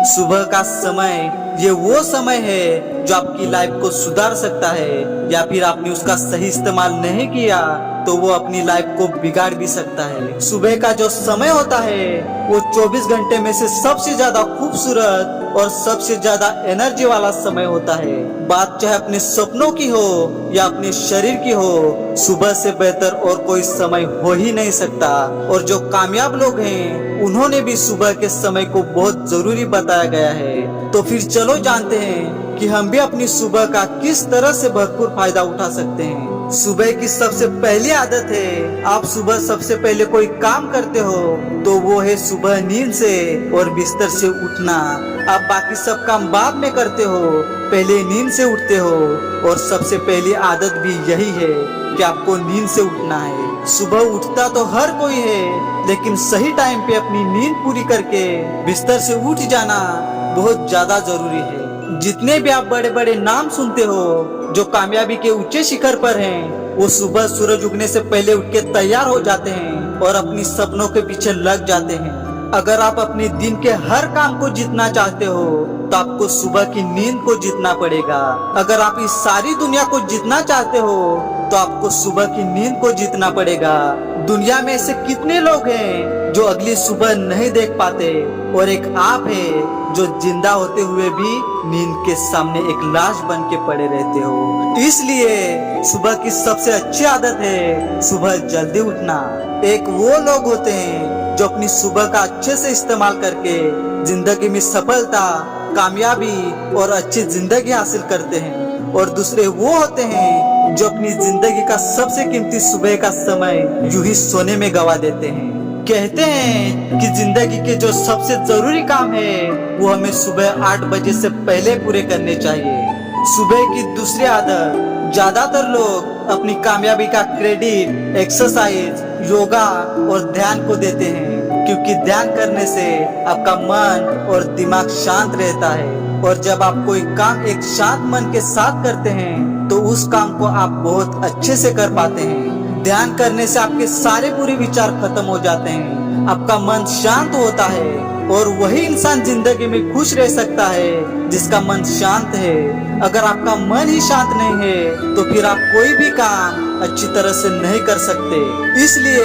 सुबह का समय ये वो समय है जो आपकी लाइफ को सुधार सकता है, या फिर आपने उसका सही इस्तेमाल नहीं किया तो वो अपनी लाइफ को बिगाड़ भी सकता है। सुबह का जो समय होता है वो 24 घंटे में से सबसे ज्यादा खूबसूरत और सबसे ज्यादा एनर्जी वाला समय होता है। बात चाहे अपने सपनों की हो या अपने शरीर की हो, सुबह से बेहतर और कोई समय हो ही नहीं सकता। और जो कामयाब लोग हैं उन्होंने भी सुबह के समय को बहुत जरूरी बताया गया है। तो फिर चलो जानते हैं कि हम भी अपनी सुबह का किस तरह से भरपूर फायदा उठा सकते हैं। सुबह की सबसे पहली आदत है, आप सुबह सबसे पहले कोई काम करते हो तो वो है सुबह नींद से और बिस्तर से उठना। आप बाकी सब काम बाद में करते हो, पहले नींद से उठते हो। और सबसे पहली आदत भी यही है कि आपको नींद से उठना है। सुबह उठता तो हर कोई है, लेकिन सही टाइम पे अपनी नींद पूरी करके बिस्तर से उठ जाना बहुत ज्यादा जरूरी है। जितने भी आप बड़े बड़े नाम सुनते हो जो कामयाबी के ऊंचे शिखर पर हैं, वो सुबह सूरज उगने से पहले उठ के तैयार हो जाते हैं और अपनी सपनों के पीछे लग जाते हैं। अगर आप अपने दिन के हर काम को जीतना चाहते हो तो आपको सुबह की नींद को जीतना पड़ेगा। अगर आप इस सारी दुनिया को जीतना चाहते हो तो आपको सुबह की नींद को जीतना पड़ेगा। दुनिया में ऐसे कितने लोग हैं जो अगली सुबह नहीं देख पाते, और एक आप है जो जिंदा होते हुए भी नींद के सामने एक लाश बन के पड़े रहते हो। इसलिए सुबह की सबसे अच्छी आदत है सुबह जल्दी उठना। एक वो लोग होते हैं जो अपनी सुबह का अच्छे से इस्तेमाल करके जिंदगी में सफलता, कामयाबी और अच्छी जिंदगी हासिल करते हैं। और दूसरे वो होते हैं जो अपनी जिंदगी का सबसे कीमती सुबह का समय यूं ही सोने में गवा देते हैं। कहते हैं कि जिंदगी के जो सबसे जरूरी काम है वो हमें सुबह 8 बजे से पहले पूरे करने चाहिए। सुबह की दूसरी आदत, ज्यादातर लोग अपनी कामयाबी का क्रेडिट एक्सरसाइज, योगा और ध्यान को देते हैं, क्योंकि ध्यान करने से आपका मन और दिमाग शांत रहता है। और जब आप कोई काम एक शांत मन के साथ करते हैं तो उस काम को आप बहुत अच्छे से कर पाते हैं। ध्यान करने से आपके सारे बुरे विचार खत्म हो जाते हैं, आपका मन शांत होता है, और वही इंसान जिंदगी में खुश रह सकता है जिसका मन शांत है। अगर आपका मन ही शांत नहीं है तो फिर आप कोई भी काम अच्छी तरह से नहीं कर सकते। इसलिए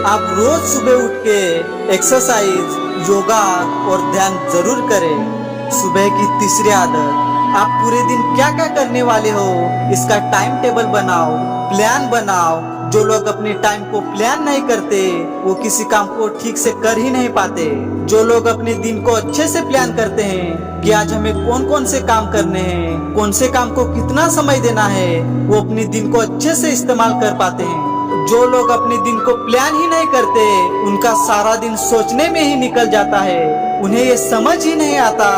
आप रोज सुबह उठ के एक्सरसाइज, योगा और ध्यान जरूर करें। सुबह की तीसरी आदत, आप पूरे दिन क्या क्या करने वाले हो इसका टाइम टेबल बनाओ, प्लान बनाओ। जो लोग अपने टाइम को प्लान नहीं करते वो किसी काम को ठीक से कर ही नहीं पाते। जो लोग अपने दिन को अच्छे से प्लान करते हैं कि आज हमें कौन कौन से काम करने हैं, कौन से काम को कितना समय देना है, वो अपने दिन को अच्छे से इस्तेमाल कर पाते हैं। जो लोग अपने दिन को प्लान ही नहीं करते उनका सारा दिन सोचने में ही निकल जाता है। उन्हें ये समझ ही नहीं आता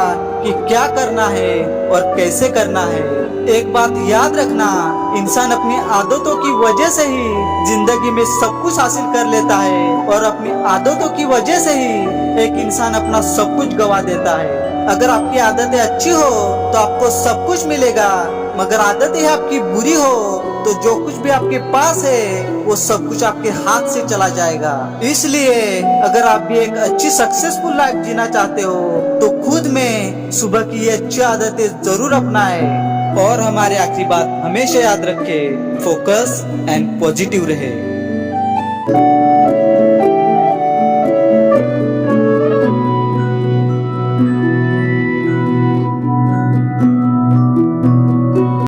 कि क्या करना है और कैसे करना है। एक बात याद रखना, इंसान अपनी आदतों की वजह से ही जिंदगी में सब कुछ हासिल कर लेता है, और अपनी आदतों की वजह से ही एक इंसान अपना सब कुछ गवा देता है। अगर आपकी आदतें अच्छी हो तो आपको सब कुछ मिलेगा, मगर आदतें आपकी बुरी हो तो जो कुछ भी आपके पास है वो सब कुछ आपके हाथ से चला जाएगा। इसलिए अगर आप भी एक अच्छी सक्सेसफुल लाइफ जीना चाहते हो तो खुद में सुबह की ये अच्छी आदतें जरूर अपनाएं। और हमारी आखिरी बात हमेशा याद रखें, फोकस एंड पॉजिटिव रहे।